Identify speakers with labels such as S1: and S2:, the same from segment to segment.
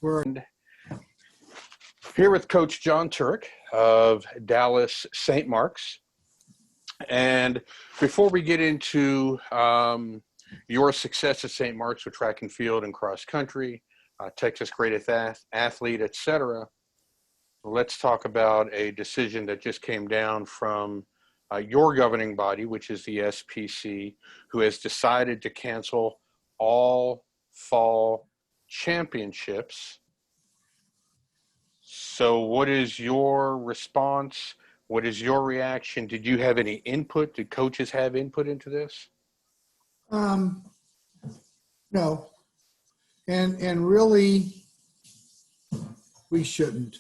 S1: We're
S2: here with Coach John Turek of Dallas St. Mark's. And before we get into your success at St. Mark's with track and field and cross country, Texas greatest athlete, etc., let's talk about a decision that just came down from your governing body, which is the SPC, who has decided to cancel all fall championships. So what is your response? What is your reaction? Did you have any input? Did coaches have input into this?
S1: no, and really, we shouldn't.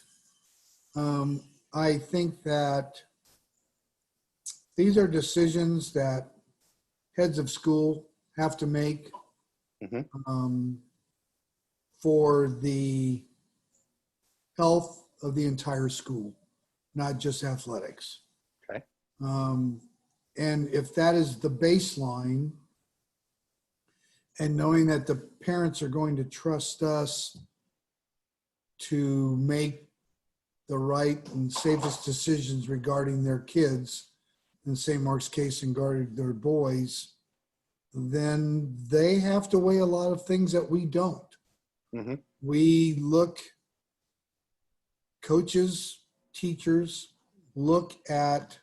S1: I think that these are decisions that heads of school have to make for the health of the entire school, not just athletics.
S2: Okay.
S1: And if that is the baseline, and knowing that the parents are going to trust us to make the right and safest decisions regarding their kids, in St. Mark's case, and regarding their boys, then they have to weigh a lot of things that we don't. We look, coaches, teachers, look at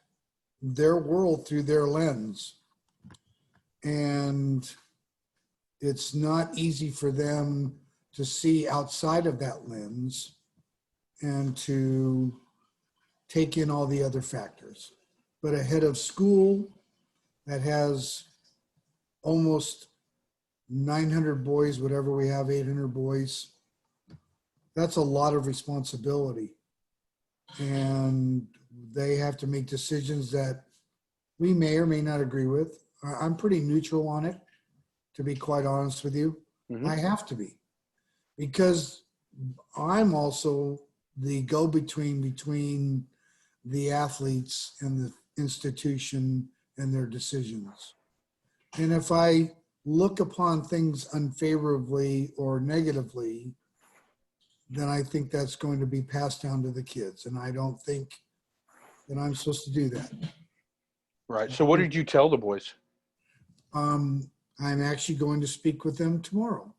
S1: their world through their lens. And it's not easy for them to see outside of that lens and to take in all the other factors. But a head of school that has almost 900 boys, whatever we have, 800 boys, that's a lot of responsibility. And they have to make decisions that we may or may not agree with. I'm pretty neutral on it, to be quite honest with you. I have to be, because I'm also the go-between between the athletes and the institution and their decisions. And if I look upon things unfavorably or negatively, then I think that's going to be passed down to the kids. And I don't think that I'm supposed to do that.
S2: Right. So what did you tell the boys?
S1: I'm actually going to speak with them tomorrow.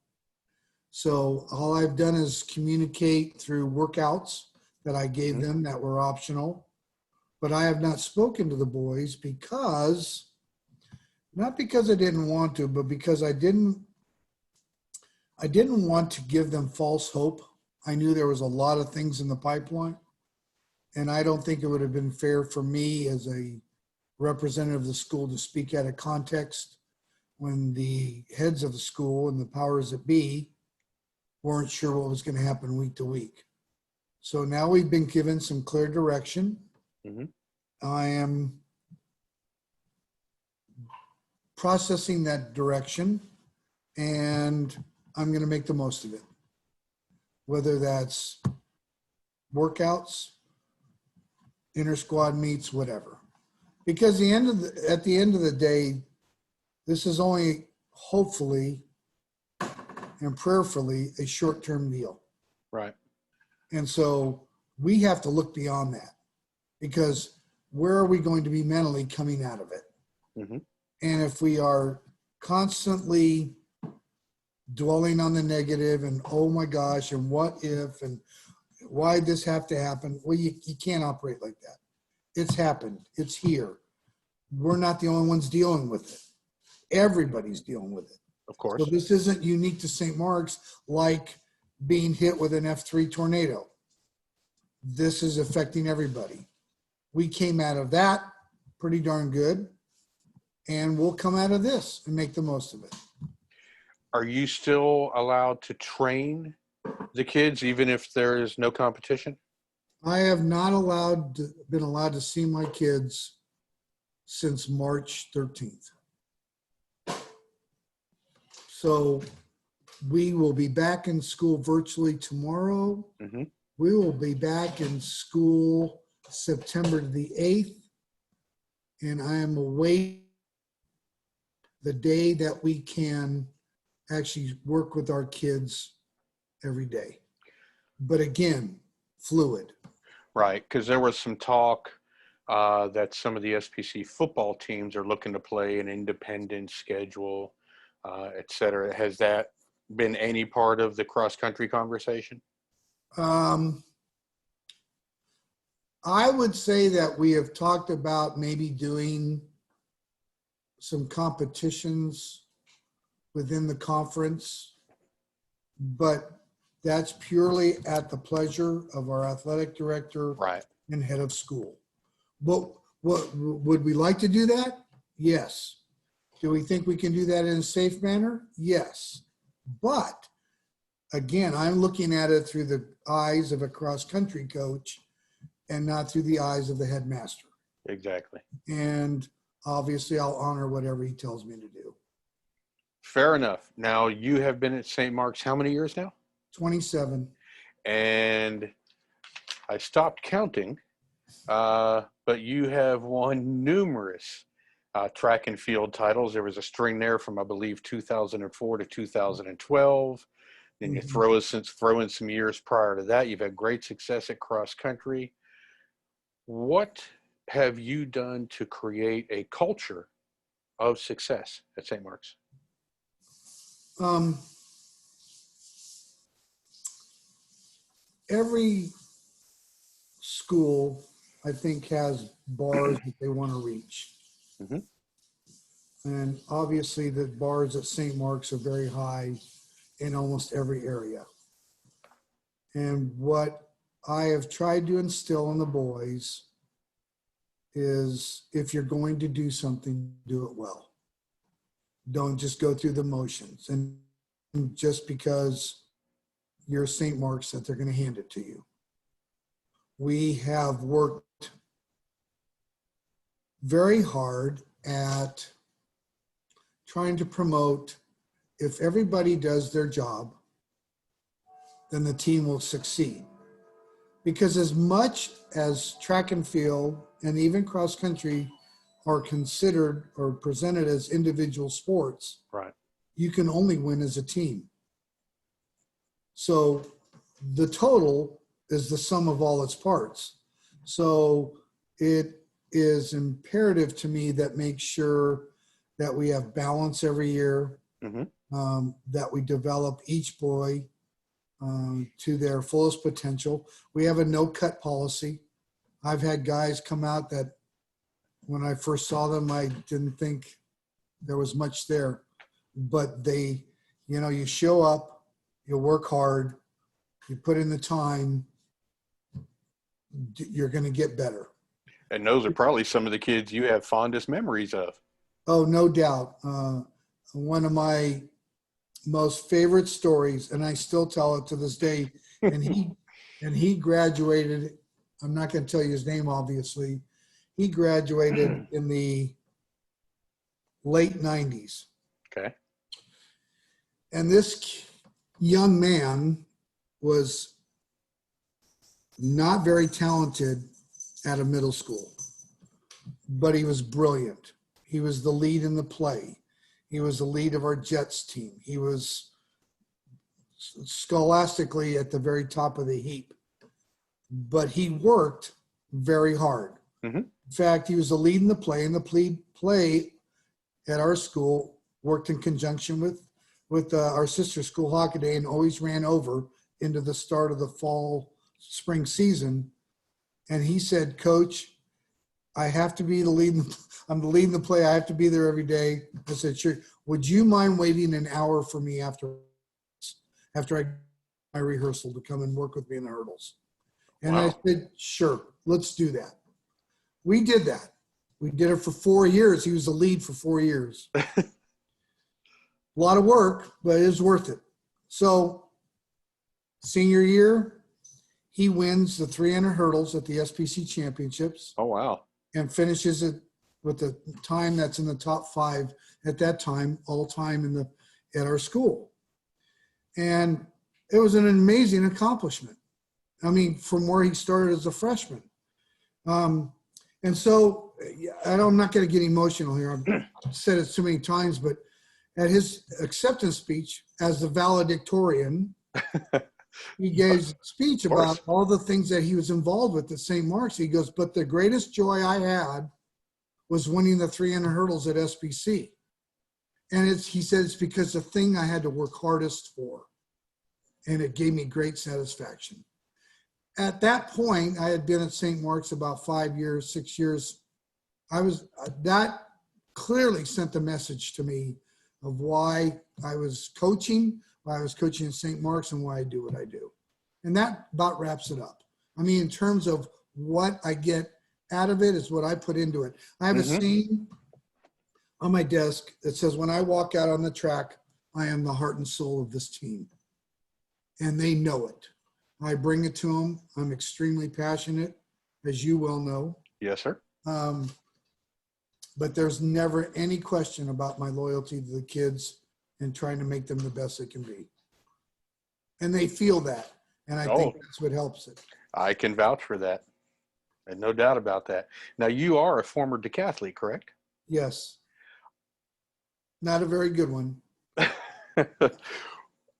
S1: So all I've done is communicate through workouts that I gave them that were optional. But I have not spoken to the boys because, not because I didn't want to, but because I didn't want to give them false hope. I knew there was a lot of things in the pipeline, and I don't think it would have been fair for me as a representative of the school to speak out of context when the heads of the school and the powers that be weren't sure what was going to happen week to week. So now we've been given some clear direction. I am processing that direction, and I'm going to make the most of it, whether that's workouts, inter-squad meets, whatever. Because at the end of the day, this is only hopefully and prayerfully a short-term deal.
S2: Right.
S1: And so we have to look beyond that, because where are we going to be mentally coming out of it? And if we are constantly dwelling on the negative and, oh my gosh, and what if, and why this have to happen? Well, you can't operate like that. It's happened. It's here. We're not the only ones dealing with it. Everybody's dealing with it.
S2: Of course.
S1: So this isn't unique to St. Mark's like being hit with an F3 tornado. This is affecting everybody. We came out of that pretty darn good, and we'll come out of this and make the most of it.
S2: Are you still allowed to train the kids even if there is no competition?
S1: I have not been allowed to see my kids since March 13th. So we will be back in school virtually tomorrow. We will be back in school September the 8th. And I am awaiting the day that we can actually work with our kids every day. but again, fluid.
S2: Right, because there was some talk that some of the SPC football teams are looking to play an independent schedule, et cetera. Has that been any part of the cross-country conversation?
S1: I would say that we have talked about maybe doing some competitions within the conference, but that's purely at the pleasure of our athletic director
S2: Right.
S1: and head of school. What would we like to do that? Yes. Do we think we can do that in a safe manner? Yes. But again, I'm looking at it through the eyes of a cross-country coach and not through the eyes of the headmaster.
S2: Exactly.
S1: And obviously, I'll honor whatever he tells me to do.
S2: Fair enough. Now, you have been at St. Mark's how many years now?
S1: 27.
S2: And I stopped counting, but you have won numerous track and field titles. There was a string there from, I believe, 2004 to 2012. Then you throw in some years prior to that. You've had great success at cross country. What have you done to create a culture of success at St. Mark's?
S1: Every school, I think, has bars that they want to reach.
S2: Mm-hmm.
S1: And obviously, the bars at St. Mark's are very high in almost every area. And what I have tried to instill in the boys is if you're going to do something, do it well. Don't just go through the motions. And just because you're St. Mark's that they're going to hand it to you. We have worked very hard at trying to promote, if everybody does their job, then the team will succeed. Because as much as track and field and even cross country are considered or presented as individual sports,
S2: Right.
S1: you can only win as a team. So the total is the sum of all its parts. So it is imperative to me that make sure that we have balance every year, that we develop each boy to their fullest potential. We have a no-cut policy. I've had guys come out that when I first saw them, I didn't think there was much there. But they, you show up, you work hard, you put in the time, you're going to get better.
S2: And those are probably some of the kids you have fondest memories of.
S1: Oh, no doubt. One of my most favorite stories, and I still tell it to this day, and he graduated, I'm not going to tell you his name, obviously. He graduated in the late 90s.
S2: Okay.
S1: And this young man was not very talented at a middle school, but he was brilliant. He was the lead in the play. He was the lead of our Jets team. He was scholastically at the very top of the heap, but he worked very hard. Mm-hmm. In fact, he was the lead in the play, and the play at our school worked in conjunction with our sister school, Hockaday, and always ran over into the start of the spring season. And he said, "Coach, I have to be the lead. I'm the lead in the play. I have to be there every day." I said, "Sure. Would you mind waiting an hour for me after my rehearsal to come and work with me in the hurdles?" And wow. I said, "Sure, let's do that." We did that. We did it for 4 years. He was the lead for 4 years. A lot of work, but it was worth it. So senior year, he wins the 300 hurdles at the SPC championships.
S2: Oh, wow. And
S1: finishes it with a time that's in the top 5 at that time, all time at our school. And it was an amazing accomplishment. I mean, from where he started as a freshman. And so I'm not going to get emotional here. I've said it so many times, but at his acceptance speech as the valedictorian, he gave a speech
S2: Of course.
S1: about all the things that he was involved with at St. Mark's. He goes, but the greatest joy I had was winning the 300 hurdles at SPC. And he said, it's because the thing I had to work hardest for. And it gave me great satisfaction. At that point, I had been at St. Mark's about 5 years, 6 years. That clearly sent a message to me of why I was coaching at St. Mark's, and why I do what I do. And that about wraps it up. I mean, in terms of what I get out of it is what I put into it. I have a saying on my desk that says, when I walk out on the track, I am the heart and soul of this team. And they know it. I bring it to them. I'm extremely passionate, as you well know.
S2: Yes, sir.
S1: But there's never any question about my loyalty to the kids and trying to make them the best they can be. And they feel that. And I think that's what helps it.
S2: I can vouch for that. And no doubt about that. Now, you are a former decathlete, correct?
S1: Yes. Not a very good one.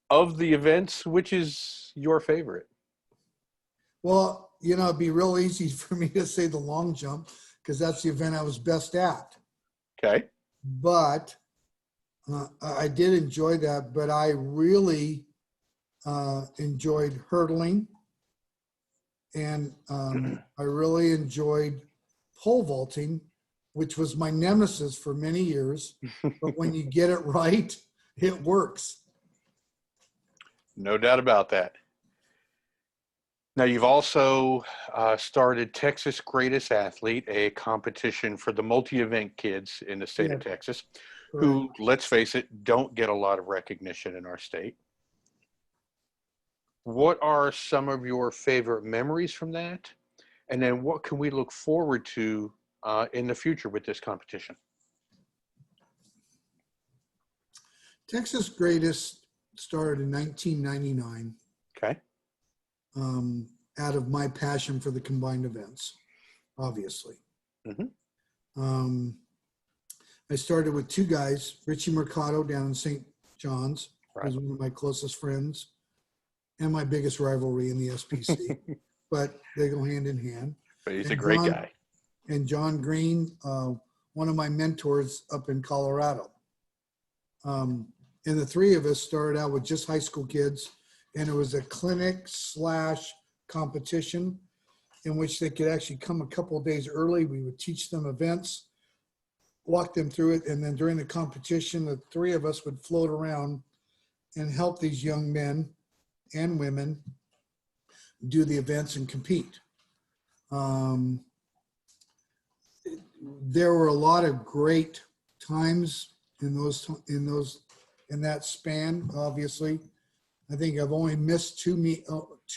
S2: Of the events, which is your favorite?
S1: Well, it'd be real easy for me to say the long jump because that's the event I was best at.
S2: Okay.
S1: But I did enjoy that, but I really enjoyed hurdling, and I really enjoyed pole vaulting, which was my nemesis for many years. But when you get it right, it works.
S2: No doubt about that. Now, you've also started Texas Greatest Athlete, a competition for the multi-event kids in the state of Texas, who, let's face it, don't get a lot of recognition in our state. What are some of your favorite memories from that? And then what can we look forward to in the future with this competition?
S1: Texas Greatest started in 1999.
S2: Okay.
S1: Out of my passion for the combined events, obviously. I started with two guys, Richie Mercado down in St. John's, who's one of my closest friends and my biggest rivalry in the SPC, but they go hand in hand.
S2: But he's a great guy.
S1: And John Green, one of my mentors up in Colorado. And the three of us started out with just high school kids, and it was a clinic / competition in which they could actually come a couple of days early. We would teach them events, walk them through it, and then during the competition, the three of us would float around and help these young men and women do the events and compete. There were a lot of great times in that span, obviously. I think I've only missed 2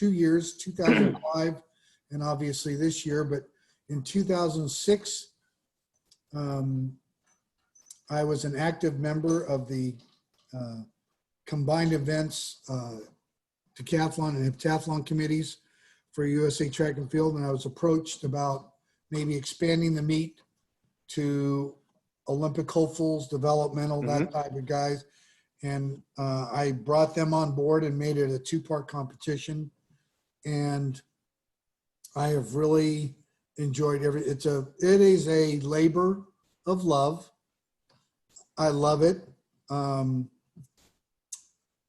S1: years, 2005, and obviously this year. But in 2006, I was an active member of the combined events, decathlon and heptathlon committees for USA Track and Field, and I was approached about maybe expanding the meet to Olympic hopefuls, developmental, that type of guys. And I brought them on board and made it a 2-part competition. And I have really enjoyed it is a labor of love. I love it. And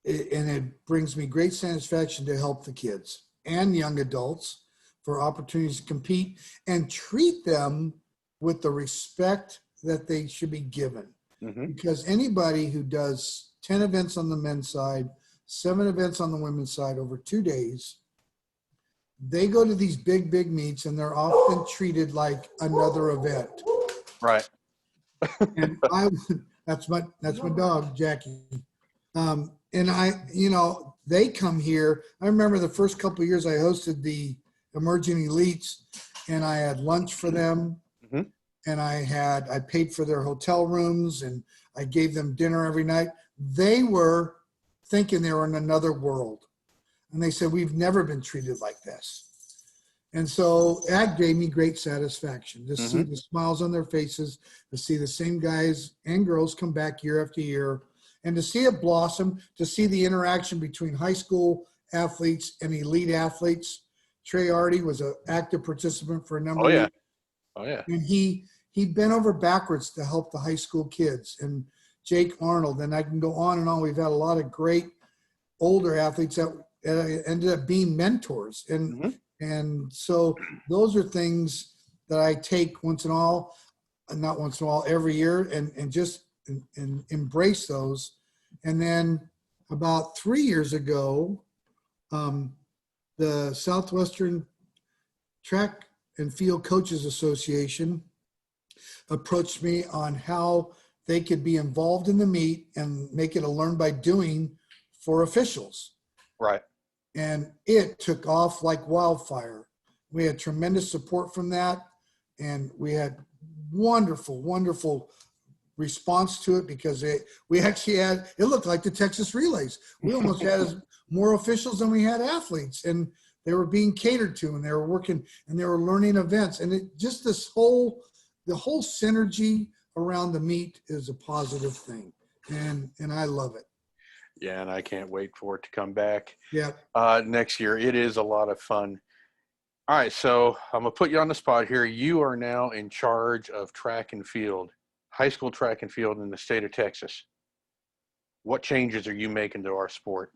S1: it brings me great satisfaction to help the kids and young adults for opportunities to compete and treat them with the respect that they should be given. Because anybody who does 10 events on the men's side, 7 events on the women's side over 2 days, they go to these big meets and they're often treated like another event.
S2: Right.
S1: And that's my dog, Jackie. And they come here. I remember the first couple of years I hosted the emerging elites, and I had lunch for them. And I paid for their hotel rooms, and I gave them dinner every night. They were thinking they were in another world. And they said, we've never been treated like this. And so that gave me great satisfaction to see the smiles on their faces, to see the same guys and girls come back year after year, and to see it blossom, to see the interaction between high school athletes and elite athletes. Trey Artie was an active participant for a number
S2: Oh
S1: of
S2: yeah.
S1: years.
S2: Oh yeah.
S1: And he bent over backwards to help the high school kids. And Jake Arnold, and I can go on and on. We've had a lot of great older athletes that ended up being mentors. And so those are things that I take once in a while, not once in a while, every year, and just and embrace those. And then about 3 years ago, the Southwestern Track and Field Coaches Association approached me on how they could be involved in the meet and make it a learn by doing for officials.
S2: Right.
S1: And it took off like wildfire. We had tremendous support from that. And we had wonderful response to it, because we actually had, it looked like the Texas Relays. We almost had more officials than we had athletes, and they were being catered to, and they were working, and they were learning events. And it just the whole synergy around the meet is a positive thing. And I love it.
S2: Yeah, and I can't wait for it to come back.
S1: Yeah.
S2: Next year. It is a lot of fun. All right, so I'm gonna put you on the spot here. You are now in charge of track and field, high school track and field in the state of Texas. What changes are you making to our sport?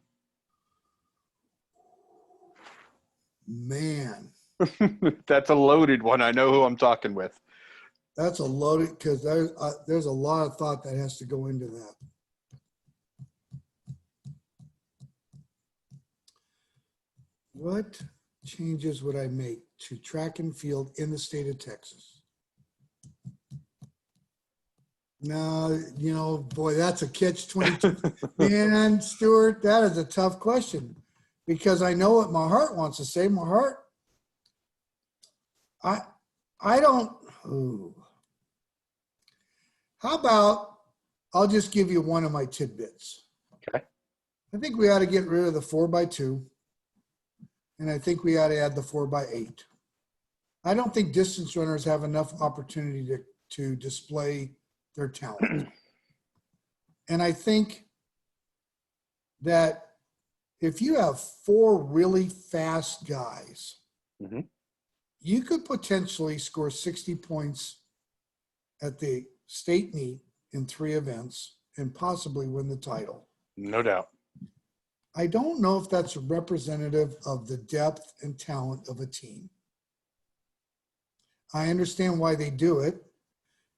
S1: Man,
S2: That's a loaded one. I know who I'm talking with.
S1: that's a loaded, because there's a lot of thought that has to go into that. What changes would I make to track and field in the state of Texas? No, boy, that's a catch-22. Man, Stuart, that is a tough question, because I know what my heart wants to say. My heart, I don't. Ooh. How about I'll just give you one of my tidbits.
S2: Okay.
S1: I think we ought to get rid of the 4x2, and I think we ought to add the 4x8. I don't think distance runners have enough opportunity to display their talent. And I think that if you have 4 really fast guys,
S2: Mm-hmm.
S1: you could potentially score 60 points at the state meet in 3 events and possibly win the title.
S2: No doubt.
S1: I don't know if that's representative of the depth and talent of a team. I understand why they do it.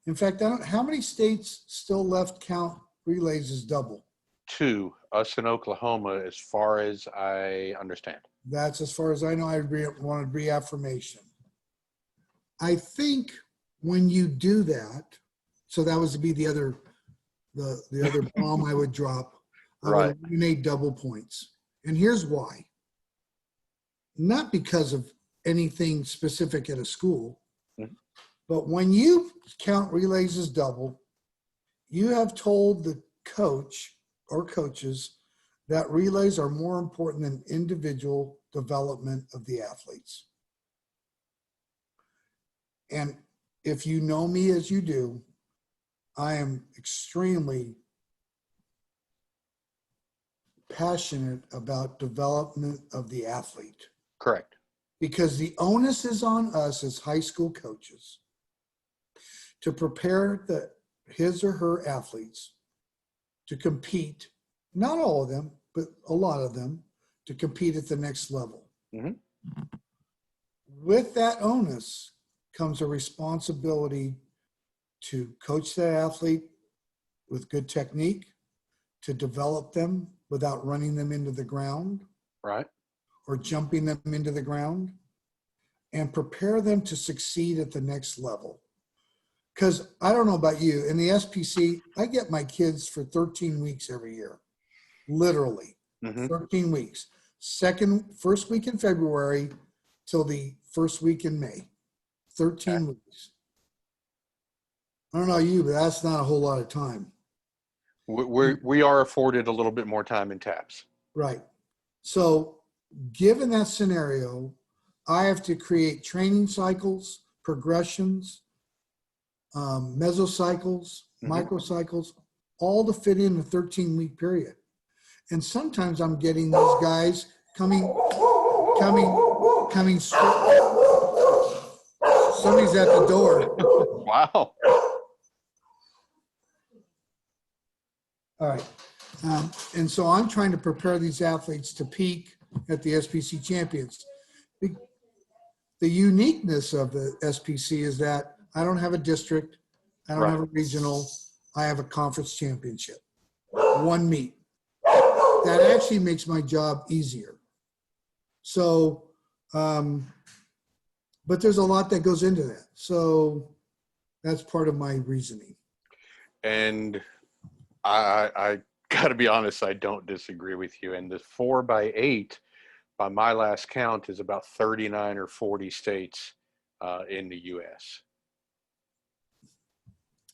S1: In fact, how many states still left count relays as double?
S2: 2, us in Oklahoma, as far as I understand.
S1: That's as far as I know. I wanted reaffirmation. I think when you do that, so that was to be the other bomb I would drop. I
S2: Right.
S1: would eliminate double points. And here's why. Not because of anything specific at a school,
S2: Mhm.
S1: but when you count relays as double, you have told the coach or coaches that relays are more important than individual development of the athletes. And if you know me as you do, I am extremely passionate about development of the athlete,
S2: Correct.
S1: because the onus is on us as high school coaches to prepare his or her athletes to compete, not all of them, but a lot of them, to compete at the next level.
S2: Mm-hmm.
S1: With that onus comes a responsibility to coach that athlete with good technique, to develop them without running them into the ground
S2: Right.
S1: or jumping them into the ground, and prepare them to succeed at the next level. Because I don't know about you, in the SPC, I get my kids for 13 weeks every year, literally.
S2: Mm-hmm.
S1: 13 weeks. First week in February till the first week in May. 13 weeks. I don't know you, but that's not a whole lot of time.
S2: We are afforded a little bit more time in TAPS.
S1: Right. So given that scenario, I have to create training cycles, progressions, mesocycles, microcycles, all to fit in a 13-week period. And sometimes I'm getting these guys coming, somebody's at the door.
S2: Wow.
S1: All right. And so I'm trying to prepare these athletes to peak at the SPC champions. The uniqueness of the SPC is that I don't have a district. I don't have a regional. I have a conference championship. One meet. That actually makes my job easier. So, but there's a lot that goes into that. So that's part of my reasoning.
S2: And I got to be honest, I don't disagree with you. And the 4x8, by my last count, is about 39 or 40 states in the U.S.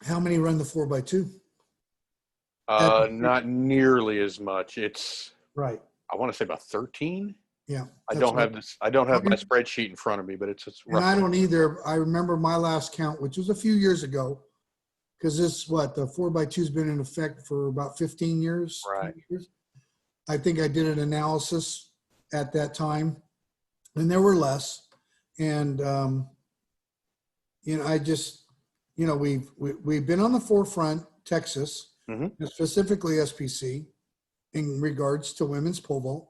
S1: How many run the 4x2?
S2: Not nearly as much. It's
S1: Right.
S2: I want to say about 13.
S1: Yeah.
S2: I don't have this. I don't have my spreadsheet in front of me, but it's
S1: and I don't either. I remember my last count, which was a few years ago, because this the 4x2 has been in effect for about 15 years.
S2: Right.
S1: Years. I think I did an analysis at that time, and there were less. And I just, we've been on the forefront, Texas, specifically SPC, in regards to women's pole vault.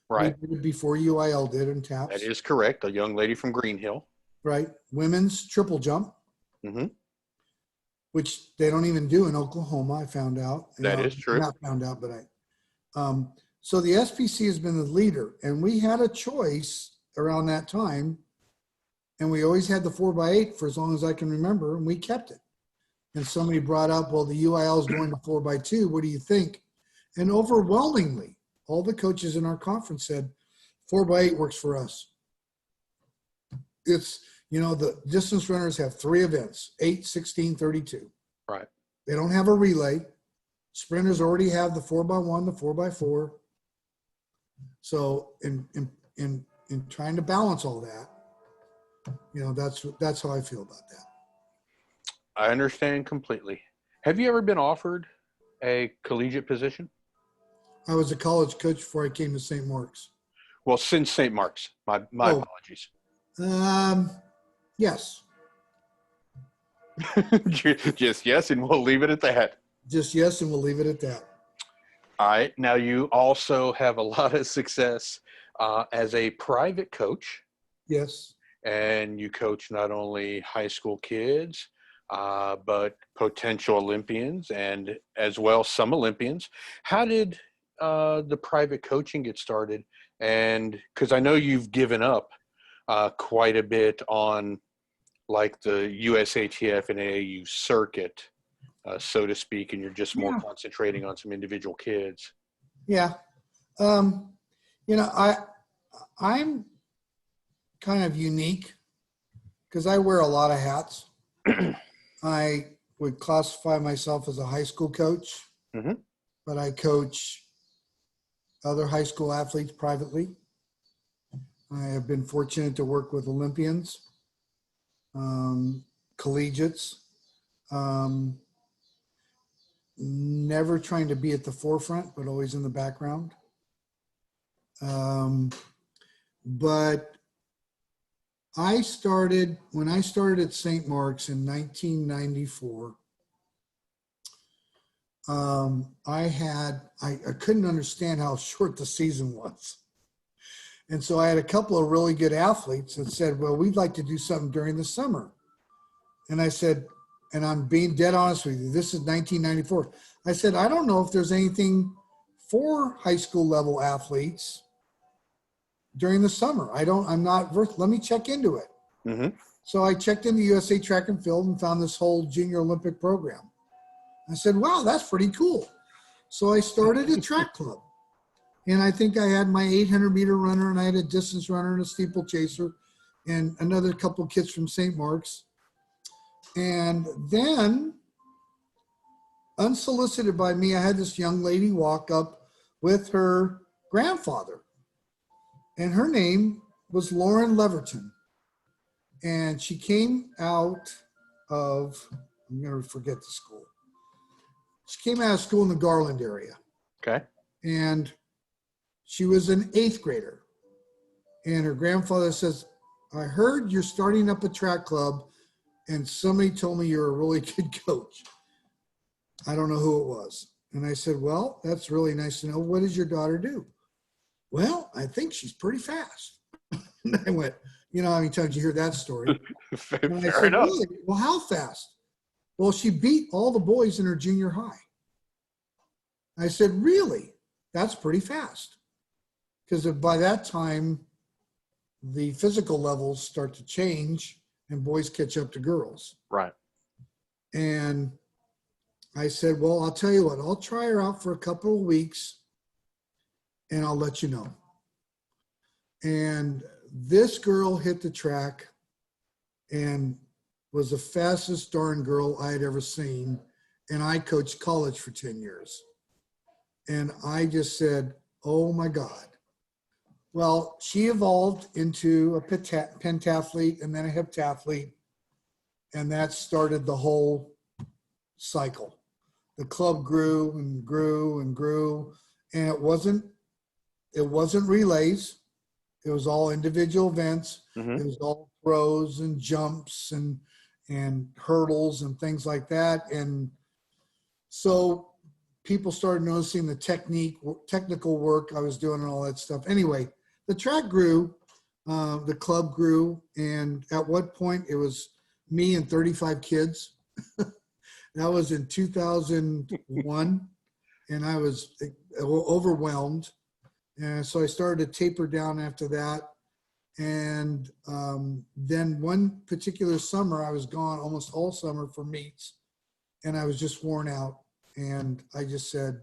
S2: Right.
S1: We did it before UIL did in TAPS.
S2: That is correct. A young lady from Green Hill. Right.
S1: Women's triple jump, which they don't even do in Oklahoma, I found out.
S2: That is true.
S1: Not found out, but so the SPC has been the leader, and we had a choice around that time, and we always had the 4x8 for as long as I can remember, and we kept it. And somebody brought up, well, the UIL is going to 4x2. What do you think? And overwhelmingly, all the coaches in our conference said 4x8 works for us. It's, the distance runners have 3 events, 8, 16, 32.
S2: Right.
S1: They don't have a relay. Sprinters already have the 4x1, the 4x4. So in trying to balance all that, that's how I feel about that.
S2: I understand completely. Have you ever been offered a collegiate position?
S1: I was a college coach before I came to St. Mark's.
S2: Well, since St. Mark's, my apologies.
S1: Yes.
S2: Just yes, and we'll leave it at that.
S1: Just yes, and we'll leave it at that.
S2: All right. Now, you also have a lot of success as a private coach.
S1: Yes.
S2: And you coach not only high school kids, but potential Olympians and as well some Olympians. How did the private coaching get started? And because I know you've given up quite a bit on like the USATF and AAU circuit, so to speak, and you're just more concentrating on some individual kids. Yeah.
S1: I'm kind of unique because I wear a lot of hats. I would classify myself as a high school coach, but I coach other high school athletes privately. I have been fortunate to work with Olympians, collegiates, never trying to be at the forefront, but always in the background. But when I started at St. Mark's in 1994, I couldn't understand how short the season was. And so I had a couple of really good athletes that said, well, we'd like to do something during the summer. And I said, and I'm being dead honest with you, this is 1994. I said, I don't know if there's anything for high school level athletes during the summer. Let me check into it. So I checked into USA Track and Field and found this whole junior Olympic program. I said, wow, that's pretty cool. So I started a track club. And I think I had my 800-meter runner, and I had a distance runner and a steeplechaser and another couple of kids from St. Mark's. And then, unsolicited by me, I had this young lady walk up with her grandfather. And her name was Lauren Leverton. And she came out of, I'm going to forget the school. She came out of school in the Garland area.
S2: Okay.
S1: And She was an 8th grader. And her grandfather says, I heard you're starting up a track club and somebody told me you're a really good coach. I don't know who it was. And I said, well, that's really nice to know. What does your daughter do? Well, I think she's pretty fast. And I went, you know how many times you hear that story? And I
S2: Fair
S1: said,
S2: enough.
S1: really? Well, how fast? Well, she beat all the boys in her junior high. I said, really? That's pretty fast. Because by that time, the physical levels start to change and boys catch up to girls.
S2: Right.
S1: And I said, well, I'll tell you what, I'll try her out for a couple of weeks and I'll let you know. And this girl hit the track and was the fastest darn girl I had ever seen. And I coached college for 10 years. And I just said, oh my God. Well, she evolved into a pentathlete and then a heptathlete. And that started the whole cycle. The club grew and grew and grew. And it wasn't relays. It was all individual events.
S2: Mm-hmm.
S1: It was all throws and jumps and hurdles and things like that. And so people started noticing the technical work I was doing and all that stuff. Anyway, the track grew, the club grew, and at what point it was me and 35 kids. That was in 2001, and I was overwhelmed. And so I started to taper down after that. And then one particular summer, I was gone almost all summer for meets, and I was just worn out. And I just said,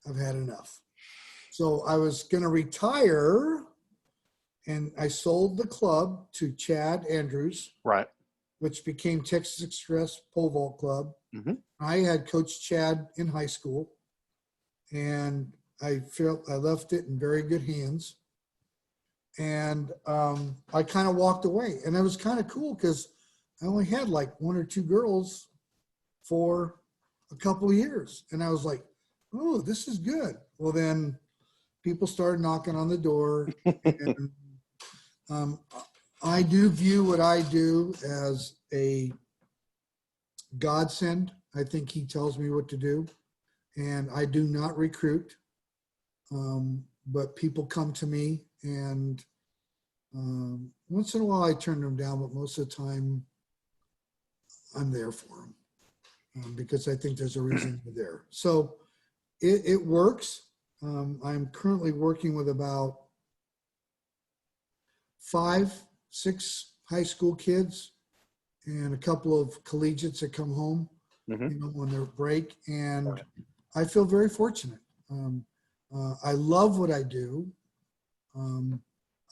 S1: I've had enough. So I was going to retire, and I sold the club to Chad Andrews,
S2: Right.
S1: which became Texas Express Pole Vault Club.
S2: Mm-hmm.
S1: I had coached Chad in high school, and I felt I left it in very good hands. And I kind of walked away, and it was kind of cool because I only had like 1 or 2 girls for a couple of years. And I was like, oh, this is good. Well, then people started knocking on the door. And I do view what I do as a godsend. I think he tells me what to do. And I do not recruit. But people come to me, and once in a while I turn them down, but most of the time I'm there for them. Because I think there's a reason they're there. So it works. I'm currently working with about 5, 6 high school kids and a couple of collegiates that come home,
S2: Mm-hmm.
S1: on their break. And I feel very fortunate. I love what I do.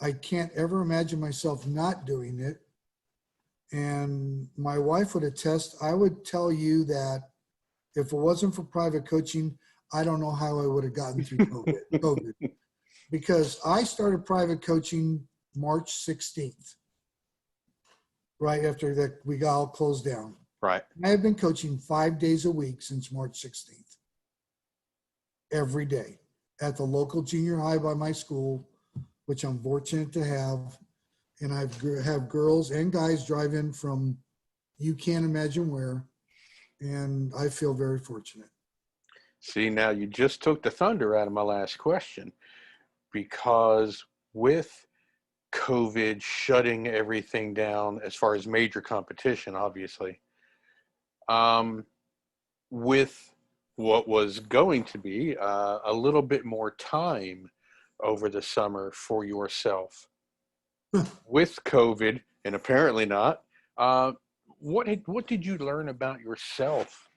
S1: I can't ever imagine myself not doing it. And my wife would attest. I would tell you that if it wasn't for private coaching, I don't know how I would have gotten through COVID. Because I started private coaching March 16th, right after that we got all closed down.
S2: Right.
S1: I have been coaching 5 days a week since March 16th, every day at the local junior high by my school, which I'm fortunate to have. And I have girls and guys drive in from you can't imagine where. And I feel very fortunate.
S2: See, now you just took the thunder out of my last question, because with COVID shutting everything down as far as major competition, obviously, with what was going to be a little bit more time over the summer for yourself, with COVID, and apparently not, what did you learn about yourself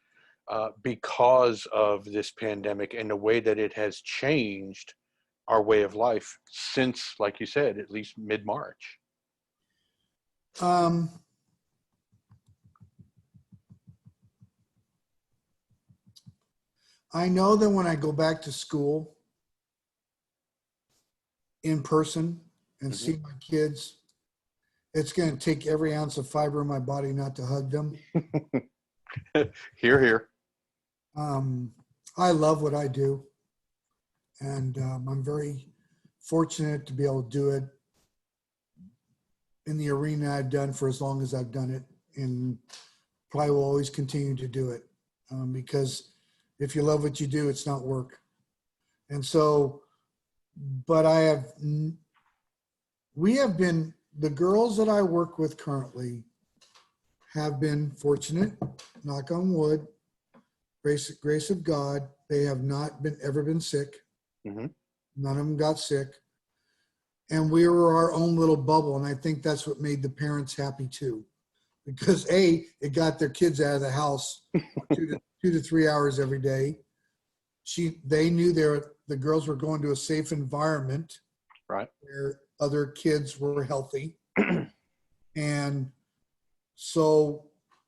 S2: because of this pandemic and the way that it has changed our way of life since, like you said, at least mid-March?
S1: I know that when I go back to school in person and see my kids, it's going to take every ounce of fiber in my body not to hug them.
S2: Hear, hear.
S1: I love what I do. And I'm very fortunate to be able to do it in the arena I've done for as long as I've done it, and probably will always continue to do it, because if you love what you do, it's not work. And so, but we have been, the girls that I work with currently have been fortunate, knock on wood, grace of God. They have not ever been sick.
S2: Mm-hmm.
S1: None of them got sick. And we were our own little bubble. And I think that's what made the parents happy too. Because it got their kids out of the house 2 to 3 hours every day. They knew the girls were going to a safe environment,
S2: Right,
S1: where other kids were healthy. And so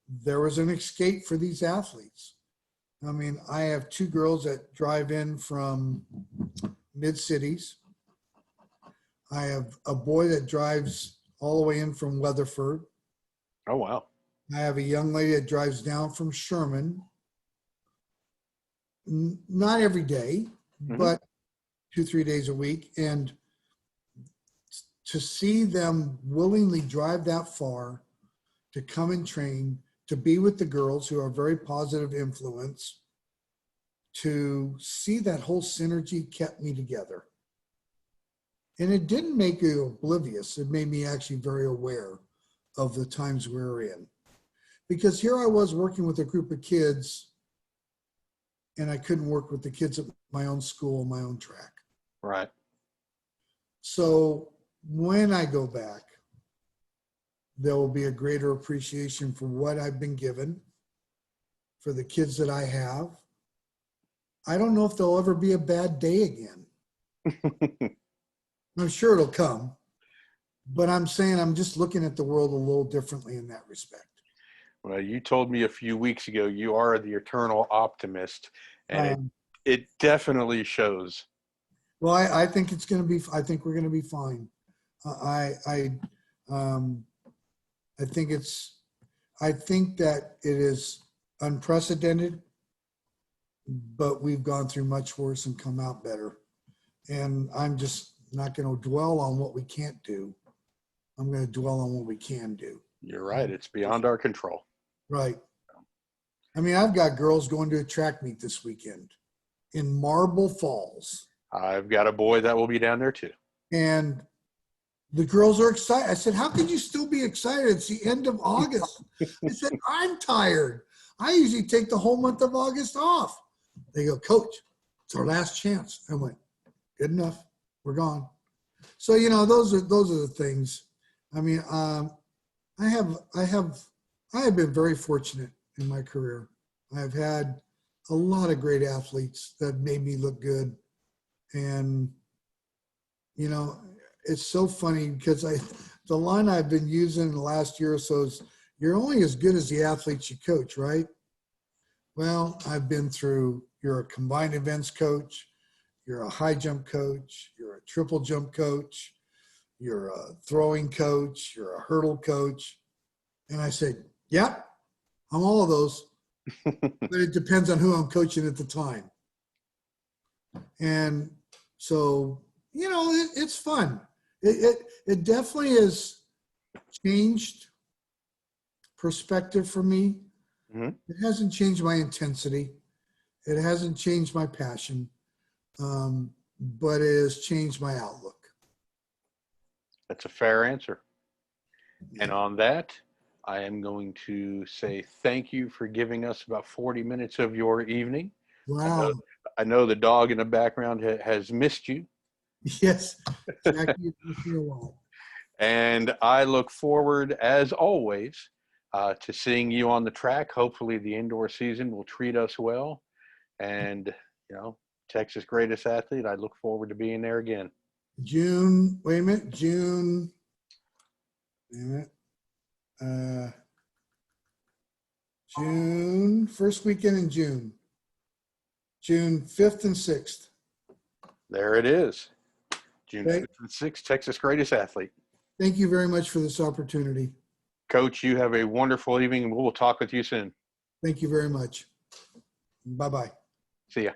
S1: there was an escape for these athletes. I mean, I have 2 girls that drive in from mid-cities. I have a boy that drives all the way in from Weatherford.
S2: oh wow,
S1: I have a young lady that drives down from Sherman. Not every day, but 2-3 days a week. And to see them willingly drive that far to come and train, to be with the girls who are very positive influence, to see that whole synergy kept me together. And it didn't make you oblivious. It made me actually very aware of the times we were in. Because here I was working with a group of kids, and I couldn't work with the kids at my own school, my own track.
S2: right.
S1: So when I go back, there will be a greater appreciation for what I've been given, for the kids that I have. I don't know if there'll ever be a bad day again. I'm sure it'll come, but I'm saying I'm just looking at the world a little differently in that respect.
S2: Well, you told me a few weeks ago you are the eternal optimist, and it definitely shows.
S1: Well, I think it's going to be. I think we're going to be fine. I think it's. I think that it is unprecedented, but we've gone through much worse and come out better. And I'm just not going to dwell on what we can't do. I'm going to dwell on what we can do.
S2: You're right. It's beyond our control.
S1: Right. I mean, I've got girls going to a track meet this weekend in Marble Falls.
S2: I've got a boy that will be down there too.
S1: And the girls are excited. I said, how could you still be excited? It's the end of August. I said, I'm tired. I usually take the whole month of August off. They go, Coach, it's our last chance. I went, good enough. We're gone. So, you know, those are the things. I mean, I have been very fortunate in my career. I've had a lot of great athletes that made me look good. And, you know, it's so funny because the line I've been using in the last year or so is, you're only as good as the athletes you coach, right? Well, I've been through, you're a combined events coach, you're a high jump coach, you're a triple jump coach, you're a throwing coach, you're a hurdle coach. And I said, yep, I'm all of those, but it depends on who I'm coaching at the time. And so, you know, it's fun. It definitely has changed perspective for me.
S2: Mm-hmm.
S1: It hasn't changed my intensity. It hasn't changed my passion, but it has changed my outlook.
S2: That's a fair answer. And on that, I am going to say thank you for giving us about 40 minutes of your evening.
S1: Wow.
S2: I know the dog in the background has missed you.
S1: Yes. Jackie, it's been a while.
S2: And I look forward, as always, to seeing you on the track. Hopefully the indoor season will treat us well. And, you know, Texas greatest athlete, I look forward to being there again.
S1: June, wait a minute, June, first weekend in June. June 5th and 6th.
S2: There it is. June
S1: Okay.
S2: 5th and 6th, Texas greatest athlete.
S1: Thank you very much for this opportunity.
S2: Coach, you have a wonderful evening, and we'll talk with you soon.
S1: Thank you very much. Bye-bye.
S2: See ya.